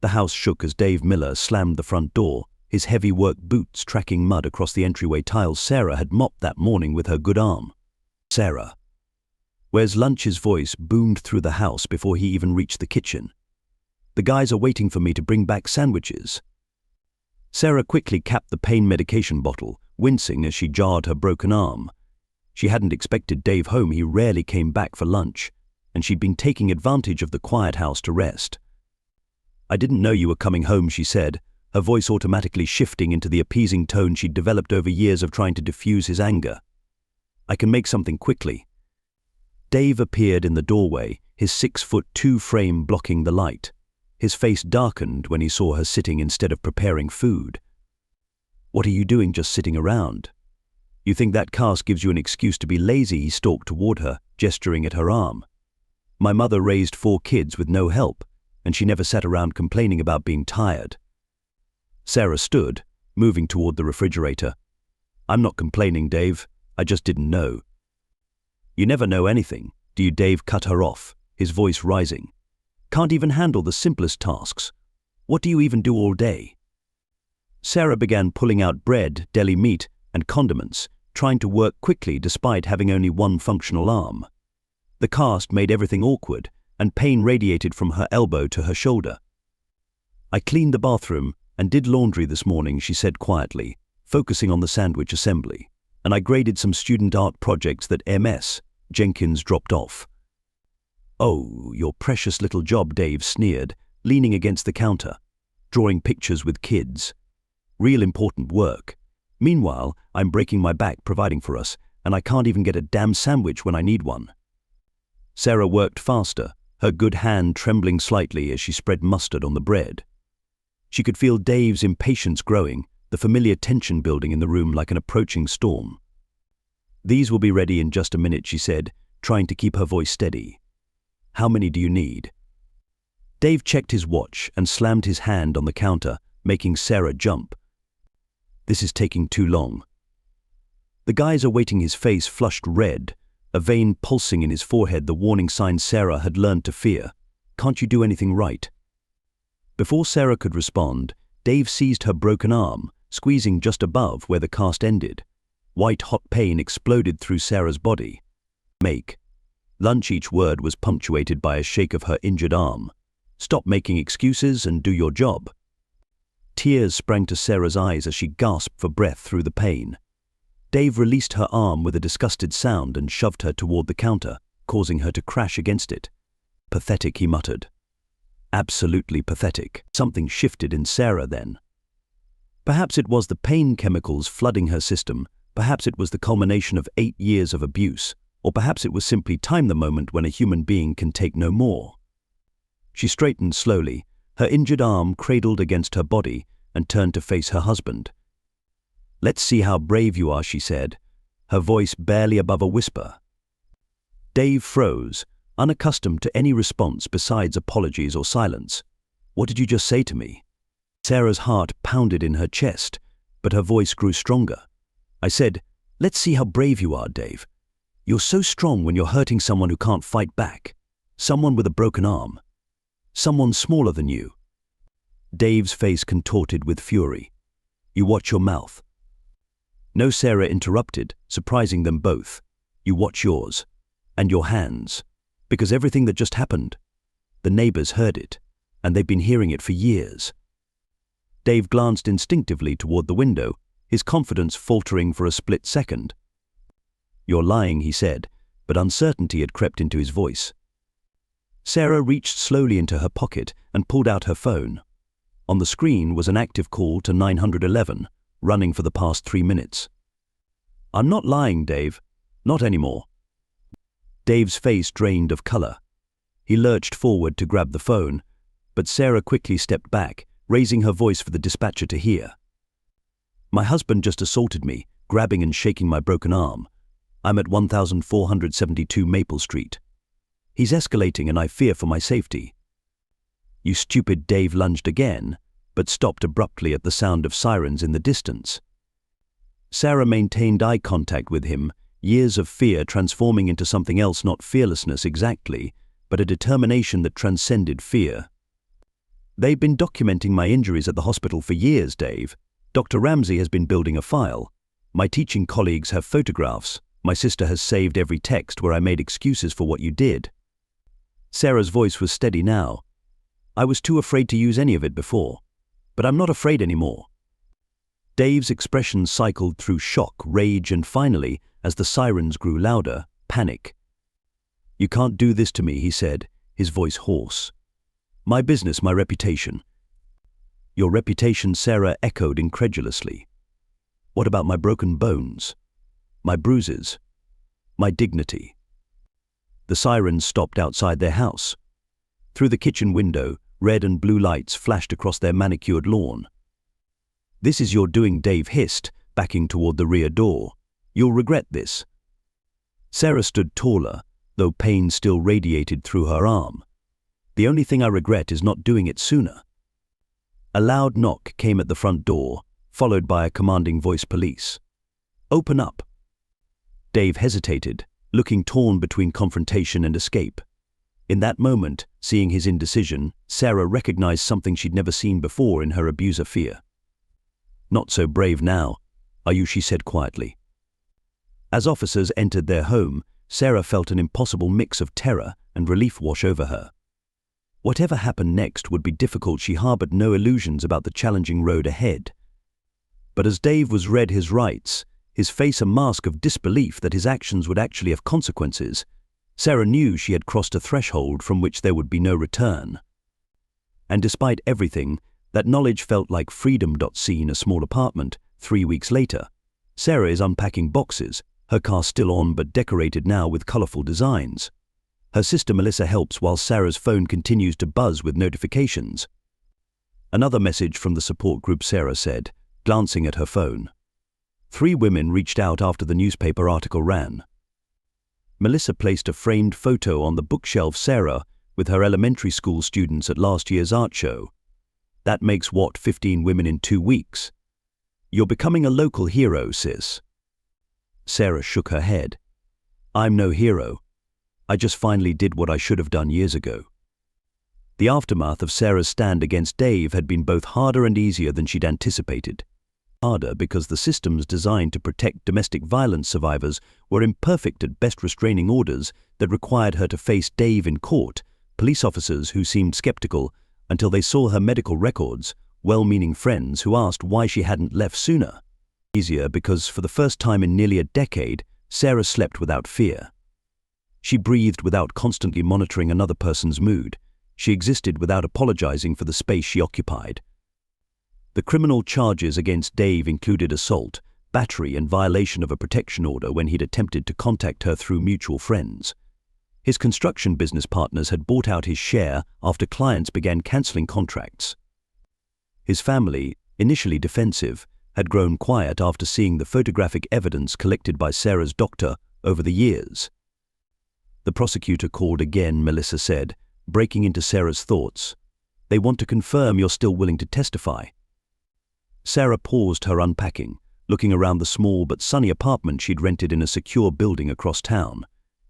The house shook as Dave Miller slammed the front door, his heavy work boots tracking mud across the entryway tiles Sarah had mopped that morning with her good arm. "Sarah." Where's lunch's voice boomed through the house before he even reached the kitchen. "The guys are waiting for me to bring back sandwiches." Sarah quickly capped the pain medication bottle, wincing as she jarred her broken arm. She hadn't expected Dave home. He rarely came back for lunch, and she'd been taking advantage of the quiet house to rest. "I didn't know you were coming home," she said, her voice automatically shifting into the appeasing tone she'd developed over years of trying to diffuse his anger. "I can make something quickly." Dave appeared in the doorway, his 6'2" frame blocking the light. His face darkened when he saw her sitting instead of preparing food. "What are you doing just sitting around? You think that cast gives you an excuse to be lazy?" He stalked toward her, gesturing at her arm. "My mother raised 4 kids with no help, and she never sat around complaining about being tired." Sarah stood, moving toward the refrigerator. "I'm not complaining, Dave. I just didn't know." "You never know anything, do you?" Dave cut her off, his voice rising. "Can't even handle the simplest tasks. What do you even do all day?" Sarah began pulling out bread, deli meat, and condiments, trying to work quickly despite having only one functional arm. The cast made everything awkward, and pain radiated from her elbow to her shoulder. "I cleaned the bathroom and did laundry this morning," she said quietly, focusing on the sandwich assembly. "And I graded some student art projects that Ms. Jenkins dropped off." "Oh, your precious little job," Dave sneered, leaning against the counter, "drawing pictures with kids. Real important work. Meanwhile, I'm breaking my back providing for us, and I can't even get a damn sandwich when I need one." Sarah worked faster, her good hand trembling slightly as she spread mustard on the bread. She could feel Dave's impatience growing, the familiar tension building in the room like an approaching storm. "These will be ready in just a minute," she said, trying to keep her voice steady. "How many do you need?" Dave checked his watch and slammed his hand on the counter, making Sarah jump. "This is taking too long." The guys are waiting. His face flushed red, a vein pulsing in his forehead, the warning sign Sarah had learned to fear. "Can't you do anything right?" Before Sarah could respond, Dave seized her broken arm, squeezing just above where the cast ended. White-hot pain exploded through Sarah's body. "Make lunch." Each word was punctuated by a shake of her injured arm. "Stop making excuses and do your job." Tears sprang to Sarah's eyes as she gasped for breath through the pain. Dave released her arm with a disgusted sound and shoved her toward the counter, causing her to crash against it. "Pathetic," he muttered. "Absolutely pathetic." Something shifted in Sarah then. Perhaps it was the pain chemicals flooding her system, perhaps it was the culmination of 8 years of abuse, or perhaps it was simply time, the moment when a human being can take no more. She straightened slowly, her injured arm cradled against her body, and turned to face her husband. "Let's see how brave you are," she said, her voice barely above a whisper. Dave froze, unaccustomed to any response besides apologies or silence. "What did you just say to me?" Sarah's heart pounded in her chest, but her voice grew stronger. "I said, let's see how brave you are, Dave. You're so strong when you're hurting someone who can't fight back. Someone with a broken arm. Someone smaller than you." Dave's face contorted with fury. "You watch your mouth." No, Sarah interrupted, surprising them both. "You watch yours. And your hands. Because everything that just happened, the neighbors heard it, and they've been hearing it for years." Dave glanced instinctively toward the window, his confidence faltering for a split second. "You're lying," he said, but uncertainty had crept into his voice. Sarah reached slowly into her pocket and pulled out her phone. On the screen was an active call to 911, running for the past 3 minutes. "I'm not lying, Dave. Not anymore." Dave's face drained of color. He lurched forward to grab the phone, but Sarah quickly stepped back, raising her voice for the dispatcher to hear. "My husband just assaulted me, grabbing and shaking my broken arm. I'm at 1472 Maple Street. He's escalating and I fear for my safety." "You stupid," Dave lunged again, but stopped abruptly at the sound of sirens in the distance. Sarah maintained eye contact with him, years of fear transforming into something else, not fearlessness exactly, but a determination that transcended fear. They've been documenting my injuries at the hospital for years, Dave. Dr. Ramsey has been building a file. My teaching colleagues have photographs. My sister has saved every text where I made excuses for what you did. Sarah's voice was steady now. I was too afraid to use any of it before, but I'm not afraid anymore. Dave's expression cycled through shock, rage, and finally, as the sirens grew louder, panic. You can't do this to me, he said, his voice hoarse. My business, my reputation. Your reputation, Sarah echoed incredulously. What about my broken bones? My bruises? My dignity? The sirens stopped outside their house. Through the kitchen window, red and blue lights flashed across their manicured lawn. This is your doing, Dave hissed, backing toward the rear door. You'll regret this. Sarah stood taller, though pain still radiated through her arm. The only thing I regret is not doing it sooner. A loud knock came at the front door, followed by a commanding voice police. Open up. Dave hesitated, looking torn between confrontation and escape. In that moment, seeing his indecision, Sarah recognized something she'd never seen before in her abuser fear. Not so brave now, are you? She said quietly. As officers entered their home, Sarah felt an impossible mix of terror and relief wash over her. Whatever happened next would be difficult. She harbored no illusions about the challenging road ahead. But as Dave was read his rights, his face a mask of disbelief that his actions would actually have consequences, Sarah knew she had crossed a threshold from which there would be no return. And despite everything, that knowledge felt like freedom. Seen a small apartment, 3 weeks later. Sarah is unpacking boxes, her car still on but decorated now with colorful designs. Her sister Melissa helps while Sarah's phone continues to buzz with notifications. Another message from the support group, Sarah said, glancing at her phone. 3 women reached out after the newspaper article ran. Melissa placed a framed photo on the bookshelf Sarah with her elementary school students at last year's art show. That makes what, 15 women in 2 weeks? You're becoming a local hero, sis. Sarah shook her head. I'm no hero. I just finally did what I should have done years ago. The aftermath of Sarah's stand against Dave had been both harder and easier than she'd anticipated. Harder because the systems designed to protect domestic violence survivors were imperfect at best, restraining orders that required her to face Dave in court, police officers who seemed skeptical until they saw her medical records, well-meaning friends who asked why she hadn't left sooner. Easier because for the first time in nearly a decade, Sarah slept without fear. She breathed without constantly monitoring another person's mood. She existed without apologizing for the space she occupied. The criminal charges against Dave included assault, battery, and violation of a protection order when he'd attempted to contact her through mutual friends. His construction business partners had bought out his share after clients began canceling contracts. His family, initially defensive, had grown quiet after seeing the photographic evidence collected by Sarah's doctor over the years. The prosecutor called again, Melissa said, breaking into Sarah's thoughts. They want to confirm you're still willing to testify. Sarah paused her unpacking, looking around the small but sunny apartment she'd rented in a secure building across town.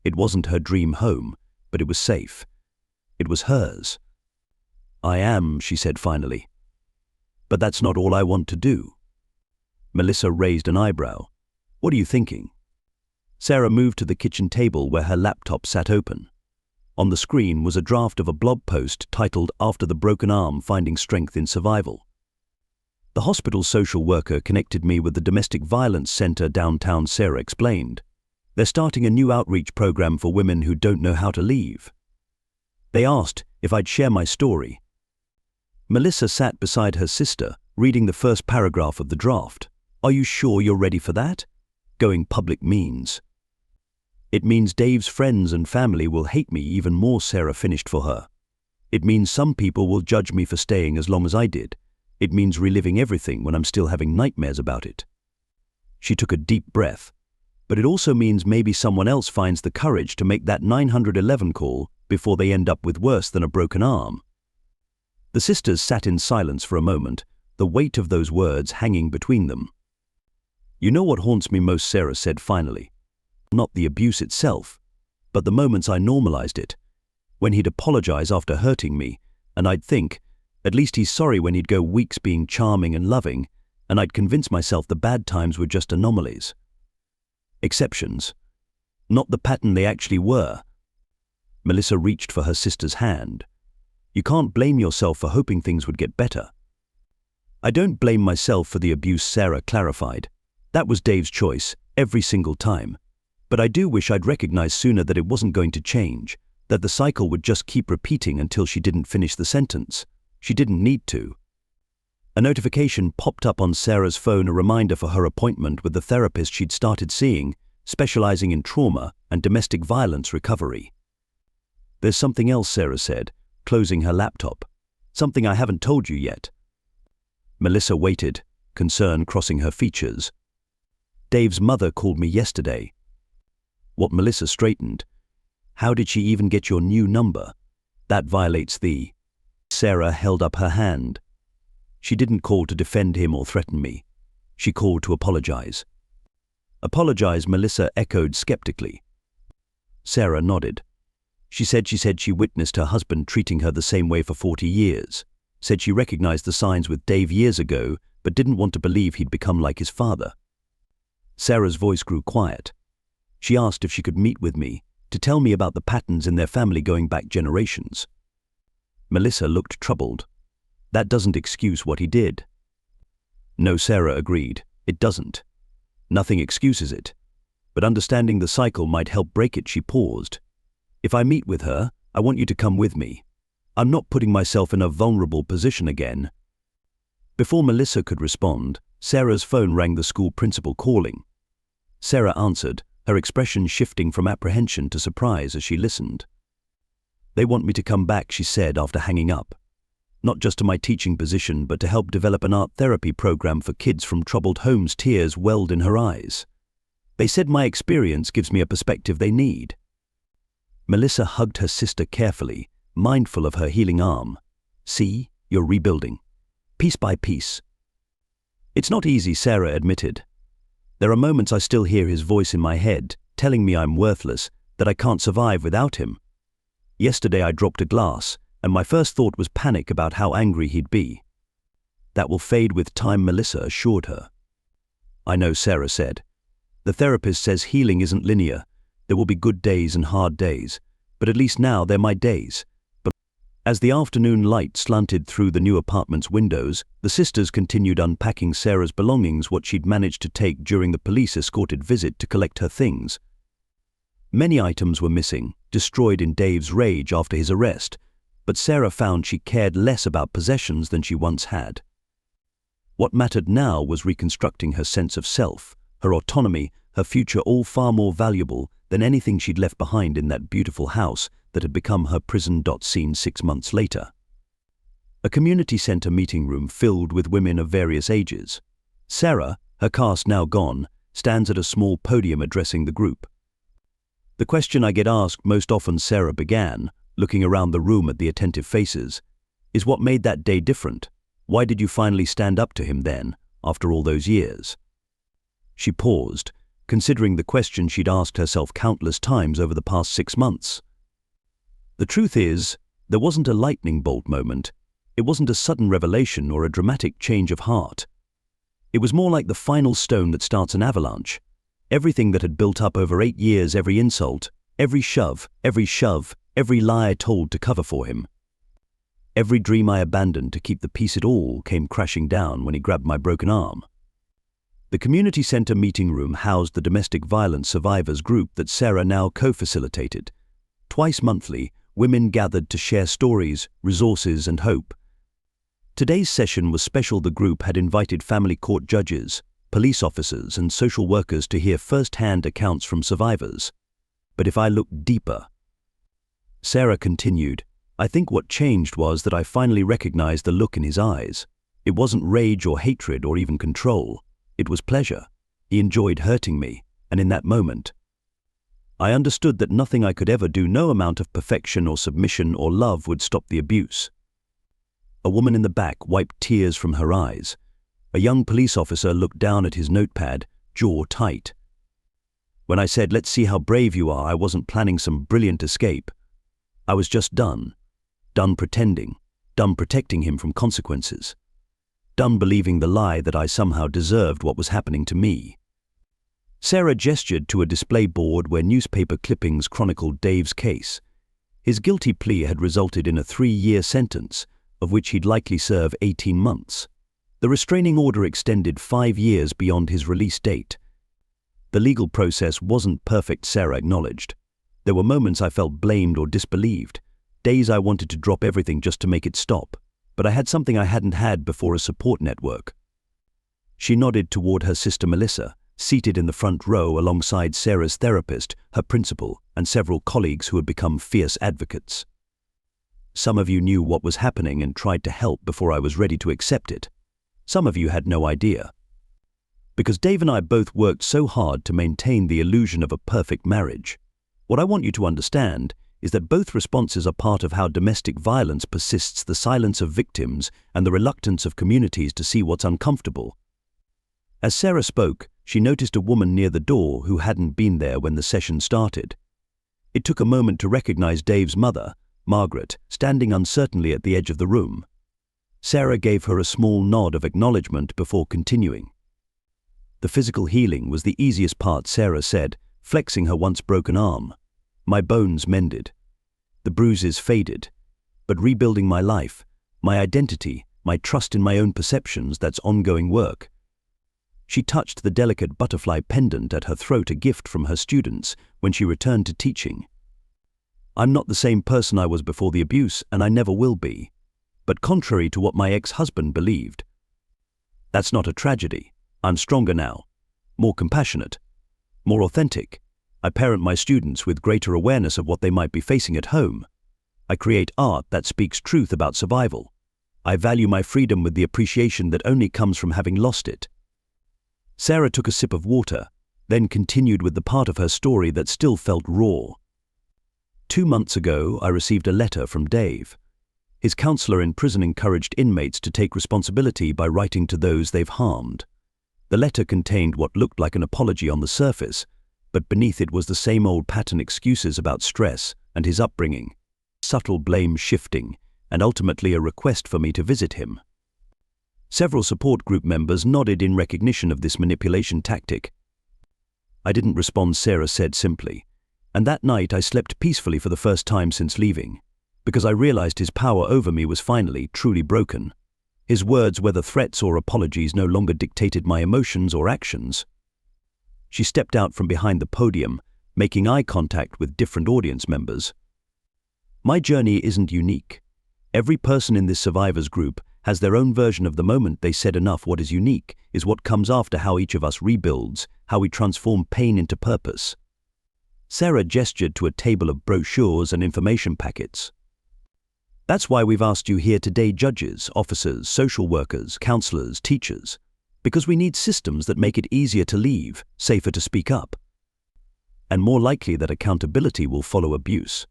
It wasn't her dream home, but it was safe. It was hers. I am, she said finally. But that's not all I want to do. Melissa raised an eyebrow. What are you thinking? Sarah moved to the kitchen table where her laptop sat open. On the screen was a draft of a blog post titled After the Broken Arm, Finding Strength in Survival. The hospital social worker connected me with the domestic violence center downtown, Sarah explained. They're starting a new outreach program for women who don't know how to leave. They asked if I'd share my story. Melissa sat beside her sister, reading the first paragraph of the draft. Are you sure you're ready for that? Going public means. It means Dave's friends and family will hate me even more, Sarah finished for her. It means some people will judge me for staying as long as I did. It means reliving everything when I'm still having nightmares about it. She took a deep breath. But it also means maybe someone else finds the courage to make that 911 call before they end up with worse than a broken arm. The sisters sat in silence for a moment, the weight of those words hanging between them. You know what haunts me most, Sarah said finally. Not the abuse itself, but the moments I normalized it. When he'd apologize after hurting me, and I'd think, At least he's sorry when he'd go weeks being charming and loving, and I'd convince myself the bad times were just anomalies. Exceptions. Not the pattern they actually were. Melissa reached for her sister's hand. You can't blame yourself for hoping things would get better. I don't blame myself for the abuse, Sarah clarified. That was Dave's choice, every single time. But I do wish I'd recognized sooner that it wasn't going to change, that the cycle would just keep repeating until she didn't finish the sentence. She didn't need to. A notification popped up on Sarah's phone, a reminder for her appointment with the therapist she'd started seeing, specializing in trauma and domestic violence recovery. There's something else, Sarah said, closing her laptop. Something I haven't told you yet. Melissa waited, concern crossing her features. Dave's mother called me yesterday. What? Melissa straightened. How did she even get your new number? That violates the... Sarah held up her hand. She didn't call to defend him or threaten me. She called to apologize. Apologize? Melissa echoed skeptically. Sarah nodded. She said she witnessed her husband treating her the same way for 40 years. Said she recognized the signs with Dave years ago, but didn't want to believe he'd become like his father. Sarah's voice grew quiet. She asked if she could meet with me, to tell me about the patterns in their family going back generations. Melissa looked troubled. That doesn't excuse what he did. No, Sarah agreed. It doesn't. Nothing excuses it. But understanding the cycle might help break it. She paused. If I meet with her, I want you to come with me. I'm not putting myself in a vulnerable position again. Before Melissa could respond, Sarah's phone rang, the school principal calling. Sarah answered, her expression shifting from apprehension to surprise as she listened. They want me to come back, she said after hanging up. Not just to my teaching position, but to help develop an art therapy program for kids from troubled homes. Tears welled in her eyes. They said my experience gives me a perspective they need. Melissa hugged her sister carefully, mindful of her healing arm. See, you're rebuilding. Piece by piece. It's not easy, Sarah admitted. There are moments I still hear his voice in my head, telling me I'm worthless, that I can't survive without him. Yesterday I dropped a glass, and my first thought was panic about how angry he'd be. That will fade with time, Melissa assured her. I know, Sarah said. The therapist says healing isn't linear. There will be good days and hard days, but at least now they're my days. But as the afternoon light slanted through the new apartment's windows, the sisters continued unpacking Sarah's belongings, what she'd managed to take during the police-escorted visit to collect her things. Many items were missing, destroyed in Dave's rage after his arrest, but Sarah found she cared less about possessions than she once had. What mattered now was reconstructing her sense of self, her autonomy, her future, all far more valuable than anything she'd left behind in that beautiful house that had become her prison. Scene 6 months later. A community center meeting room filled with women of various ages. Sarah, her cast now gone, stands at a small podium addressing the group. The question I get asked most often, Sarah began, looking around the room at the attentive faces, is what made that day different? Why did you finally stand up to him then, after all those years? She paused, considering the question she'd asked herself countless times over the past 6 months. The truth is, there wasn't a lightning bolt moment. It wasn't a sudden revelation or a dramatic change of heart. It was more like the final stone that starts an avalanche. Everything that had built up over 8 years, every insult, every shove, every lie I told to cover for him. Every dream I abandoned to keep the peace, it all came crashing down when he grabbed my broken arm. The community center meeting room housed the domestic violence survivors group that Sarah now co-facilitated. Twice monthly, women gathered to share stories, resources, and hope. Today's session was special. The group had invited family court judges, police officers, and social workers to hear first-hand accounts from survivors. But if I looked deeper, Sarah continued, I think what changed was that I finally recognized the look in his eyes. It wasn't rage or hatred or even control. It was pleasure. He enjoyed hurting me, and in that moment, I understood that nothing I could ever do, no amount of perfection or submission or love, would stop the abuse. A woman in the back wiped tears from her eyes. A young police officer looked down at his notepad, jaw tight. When I said, let's see how brave you are, I wasn't planning some brilliant escape. I was just done pretending, done protecting him from consequences, done believing the lie that I somehow deserved what was happening to me. Sarah gestured to a display board where newspaper clippings chronicled Dave's case. His guilty plea had resulted in a 3-year sentence, of which he'd likely serve 18 months. The restraining order extended 5 years beyond his release date. The legal process wasn't perfect, Sarah acknowledged. There were moments I felt blamed or disbelieved, days I wanted to drop everything just to make it stop, but I had something I hadn't had before: a support network. She nodded toward her sister Melissa, seated in the front row alongside Sarah's therapist, her principal, and several colleagues who had become fierce advocates. Some of you knew what was happening and tried to help before I was ready to accept it. Some of you had no idea. Because Dave and I both worked so hard to maintain the illusion of a perfect marriage. What I want you to understand is that both responses are part of how domestic violence persists: the silence of victims and the reluctance of communities to see what's uncomfortable. As Sarah spoke, she noticed a woman near the door who hadn't been there when the session started. It took a moment to recognize Dave's mother, Margaret, standing uncertainly at the edge of the room. Sarah gave her a small nod of acknowledgement before continuing. The physical healing was the easiest part, Sarah said, flexing her once broken arm. My bones mended. The bruises faded. But rebuilding my life, my identity, my trust in my own perceptions, that's ongoing work. She touched the delicate butterfly pendant at her throat, a gift from her students when she returned to teaching. I'm not the same person I was before the abuse, and I never will be. But contrary to what my ex-husband believed, that's not a tragedy. I'm stronger now, more compassionate, more authentic. I parent my students with greater awareness of what they might be facing at home. I create art that speaks truth about survival. I value my freedom with the appreciation that only comes from having lost it. Sarah took a sip of water, then continued with the part of her story that still felt raw. 2 months ago, I received a letter from Dave. His counselor in prison encouraged inmates to take responsibility by writing to those they've harmed. The letter contained what looked like an apology on the surface, but beneath it was the same old pattern: excuses about stress and his upbringing, subtle blame shifting, and ultimately a request for me to visit him. Several support group members nodded in recognition of this manipulation tactic. I didn't respond, Sarah said simply, and that night I slept peacefully for the first time since leaving, because I realized his power over me was finally, truly broken. His words, whether threats or apologies, no longer dictated my emotions or actions. She stepped out from behind the podium, making eye contact with different audience members. My journey isn't unique. Every person in this survivors group has their own version of the moment they said enough. What is unique is what comes after, how each of us rebuilds, how we transform pain into purpose. Sarah gestured to a table of brochures and information packets. That's why we've asked you here today, judges, officers, social workers, counselors, teachers, because we need systems that make it easier to leave, safer to speak up, and more likely that accountability will follow abuse.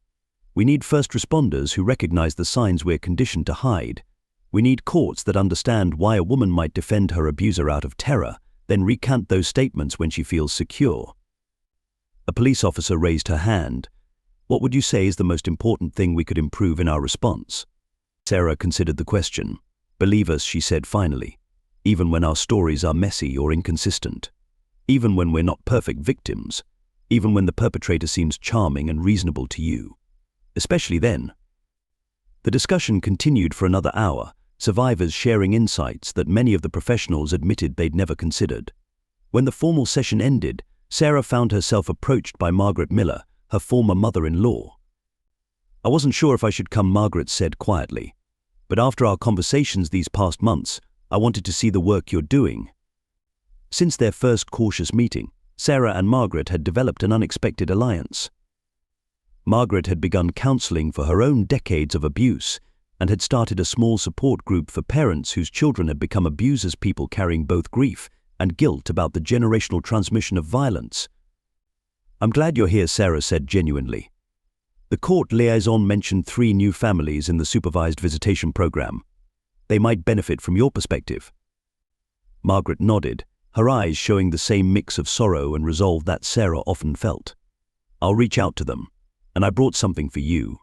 We need first responders who recognize the signs we're conditioned to hide. We need courts that understand why a woman might defend her abuser out of terror, then recant those statements when she feels secure. A police officer raised her hand. What would you say is the most important thing we could improve in our response? Sarah considered the question. Believe us, she said finally, even when our stories are messy or inconsistent, even when we're not perfect victims, even when the perpetrator seems charming and reasonable to you. Especially then. The discussion continued for another hour, survivors sharing insights that many of the professionals admitted they'd never considered. When the formal session ended, Sarah found herself approached by Margaret Miller, her former mother-in-law. I wasn't sure if I should come, Margaret said quietly, but after our conversations these past months, I wanted to see the work you're doing. Since their first cautious meeting, Sarah and Margaret had developed an unexpected alliance. Margaret had begun counseling for her own decades of abuse and had started a small support group for parents whose children had become abusers, people carrying both grief and guilt about the generational transmission of violence. I'm glad you're here, Sarah said genuinely. The court liaison mentioned 3 new families in the supervised visitation program. They might benefit from your perspective. Margaret nodded, her eyes showing the same mix of sorrow and resolve that Sarah often felt. I'll reach out to them, and I brought something for you.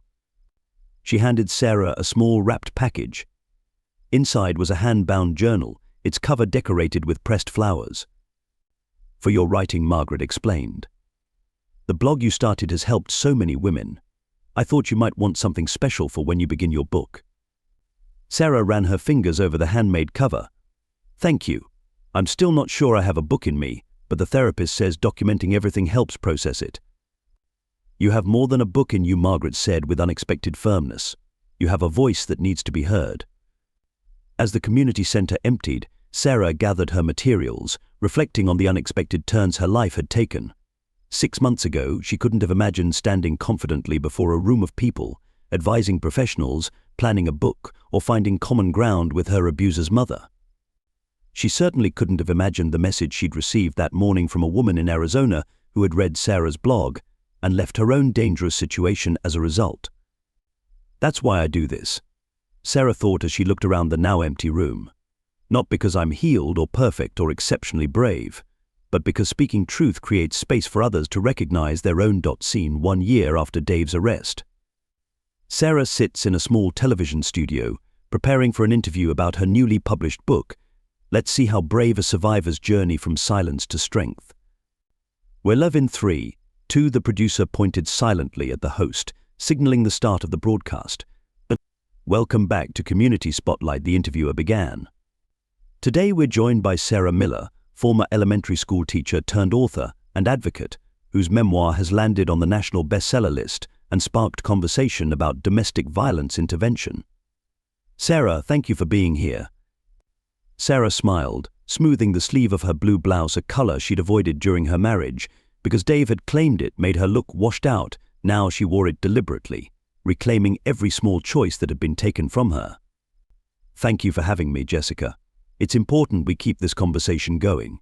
She handed Sarah a small wrapped package. Inside was a hand-bound journal, its cover decorated with pressed flowers. "For your writing," Margaret explained. "The blog you started has helped so many women. I thought you might want something special for when you begin your book." Sarah ran her fingers over the handmade cover. "Thank you. I'm still not sure I have a book in me, but the therapist says documenting everything helps process it." "You have more than a book in you," Margaret said with unexpected firmness. "You have a voice that needs to be heard." As the community center emptied, Sarah gathered her materials, reflecting on the unexpected turns her life had taken. 6 months ago, she couldn't have imagined standing confidently before a room of people, advising professionals, planning a book, or finding common ground with her abuser's mother. She certainly couldn't have imagined the message she'd received that morning from a woman in Arizona who had read Sarah's blog and left her own dangerous situation as a result. "That's why I do this," Sarah thought as she looked around the now empty room. "Not because I'm healed or perfect or exceptionally brave, but because speaking truth creates space for others to recognize their own scene 1 year after Dave's arrest." Sarah sits in a small television studio, preparing for an interview about her newly published book, Let's See How Brave a Survivor's Journey from Silence to Strength. "We're live in 3, 2, the producer pointed silently at the host, signaling the start of the broadcast. "Welcome back to Community Spotlight," the interviewer began. "Today we're joined by Sarah Miller, former elementary school teacher turned author and advocate, whose memoir has landed on the national bestseller list and sparked conversation about domestic violence intervention. Sarah, thank you for being here." Sarah smiled, smoothing the sleeve of her blue blouse, a color she'd avoided during her marriage. Because Dave had claimed it made her look washed out, now she wore it deliberately, reclaiming every small choice that had been taken from her. "Thank you for having me, Jessica. It's important we keep this conversation going."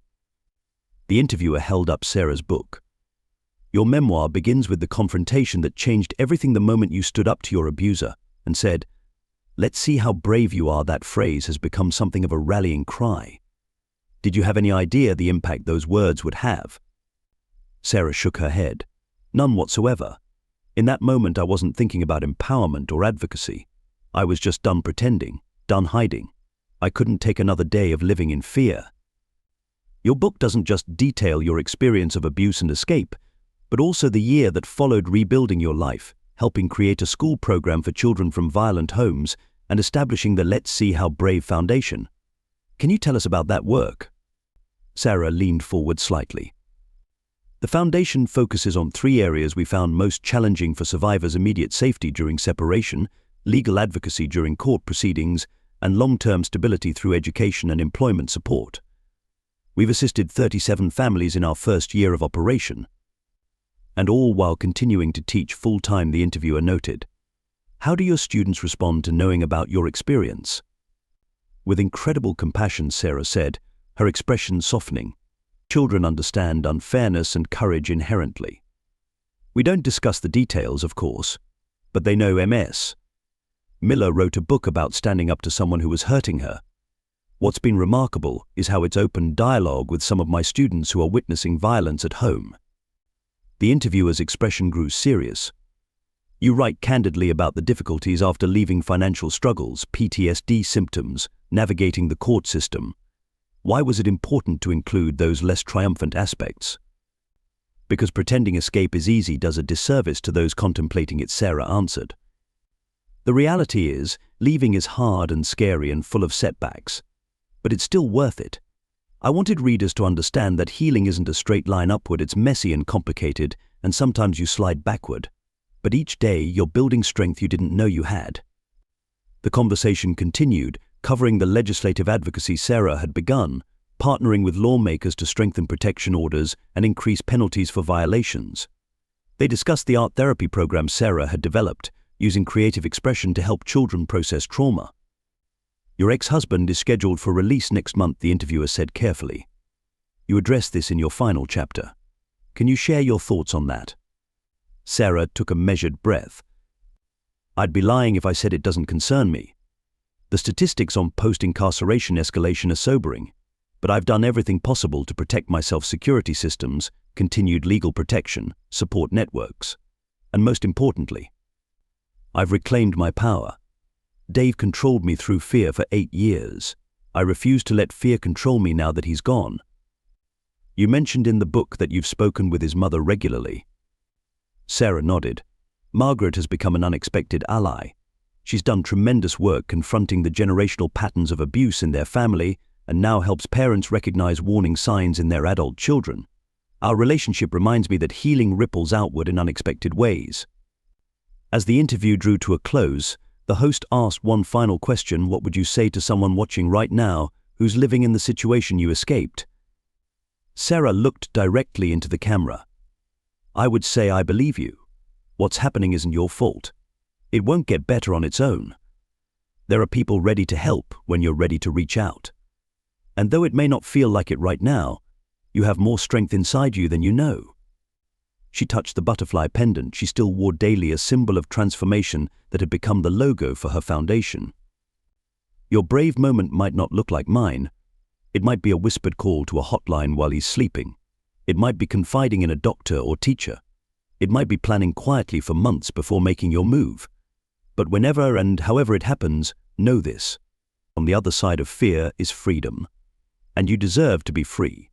The interviewer held up Sarah's book. "Your memoir begins with the confrontation that changed everything the moment you stood up to your abuser and said, 'Let's see how brave you are.' That phrase has become something of a rallying cry. Did you have any idea the impact those words would have?" Sarah shook her head. "None whatsoever. In that moment I wasn't thinking about empowerment or advocacy. I was just done pretending, done hiding. I couldn't take another day of living in fear." Your book doesn't just detail your experience of abuse and escape, but also the year that followed, rebuilding your life, helping create a school program for children from violent homes, and establishing the Let's See How Brave Foundation. Can you tell us about that work? Sarah leaned forward slightly. "The foundation focuses on 3 areas we found most challenging for survivors: immediate safety during separation, legal advocacy during court proceedings, and long-term stability through education and employment support. We've assisted 37 families in our first year of operation, and all while continuing to teach full-time," the interviewer noted. "How do your students respond to knowing about your experience?" With incredible compassion, Sarah said, her expression softening. "Children understand unfairness and courage inherently. We don't discuss the details, of course, but they know Ms. Miller wrote a book about standing up to someone who was hurting her. What's been remarkable is how it's opened dialogue with some of my students who are witnessing violence at home." The interviewer's expression grew serious. "You write candidly about the difficulties after leaving, financial struggles, PTSD symptoms, navigating the court system. Why was it important to include those less triumphant aspects?" "Because pretending escape is easy does a disservice to those contemplating it," Sarah answered. "The reality is, leaving is hard and scary and full of setbacks. But it's still worth it. I wanted readers to understand that healing isn't a straight line upward. It's messy and complicated, and sometimes you slide backward. But each day you're building strength you didn't know you had." The conversation continued, covering the legislative advocacy Sarah had begun, partnering with lawmakers to strengthen protection orders and increase penalties for violations. They discussed the art therapy program Sarah had developed, using creative expression to help children process trauma. "Your ex-husband is scheduled for release next month," the interviewer said carefully. "You address this in your final chapter. Can you share your thoughts on that?" Sarah took a measured breath. "I'd be lying if I said it doesn't concern me. The statistics on post-incarceration escalation are sobering, but I've done everything possible to protect myself: security systems, continued legal protection, support networks, and most importantly, I've reclaimed my power. Dave controlled me through fear for 8 years. I refuse to let fear control me now that he's gone. You mentioned in the book that you've spoken with his mother regularly. Sarah nodded. Margaret has become an unexpected ally. She's done tremendous work confronting the generational patterns of abuse in their family and now helps parents recognize warning signs in their adult children. Our relationship reminds me that healing ripples outward in unexpected ways. As the interview drew to a close, the host asked one final question. What would you say to someone watching right now who's living in the situation you escaped? Sarah looked directly into the camera. I would say I believe you. What's happening isn't your fault. It won't get better on its own. There are people ready to help when you're ready to reach out. And though it may not feel like it right now, you have more strength inside you than you know. She touched the butterfly pendant she still wore daily, a symbol of transformation that had become the logo for her foundation. Your brave moment might not look like mine. It might be a whispered call to a hotline while he's sleeping. It might be confiding in a doctor or teacher. It might be planning quietly for months before making your move. But whenever and however it happens, know this. On the other side of fear is freedom. And you deserve to be free.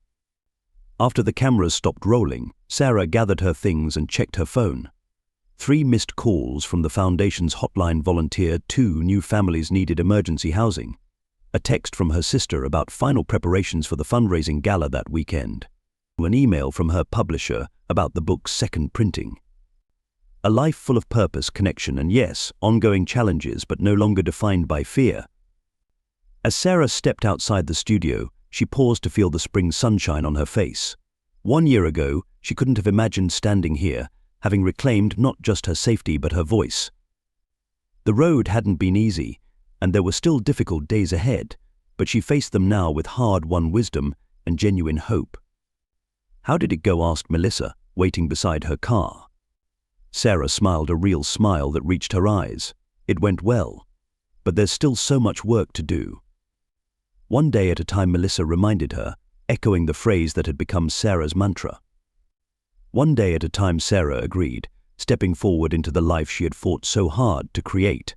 After the cameras stopped rolling, Sarah gathered her things and checked her phone. 3 missed calls from the Foundation's hotline volunteer, 2 new families needed emergency housing. A text from her sister about final preparations for the fundraising gala that weekend. An email from her publisher about the book's second printing. A life full of purpose, connection, and yes, ongoing challenges, but no longer defined by fear. As Sarah stepped outside the studio, she paused to feel the spring sunshine on her face. 1 year ago, she couldn't have imagined standing here, having reclaimed not just her safety but her voice. The road hadn't been easy, and there were still difficult days ahead, but she faced them now with hard-won wisdom and genuine hope. How did it go? Asked Melissa, waiting beside her car. Sarah smiled, a real smile that reached her eyes. It went well, but there's still so much work to do. One day at a time, Melissa reminded her, echoing the phrase that had become Sarah's mantra. One day at a time, Sarah agreed, stepping forward into the life she had fought so hard to create.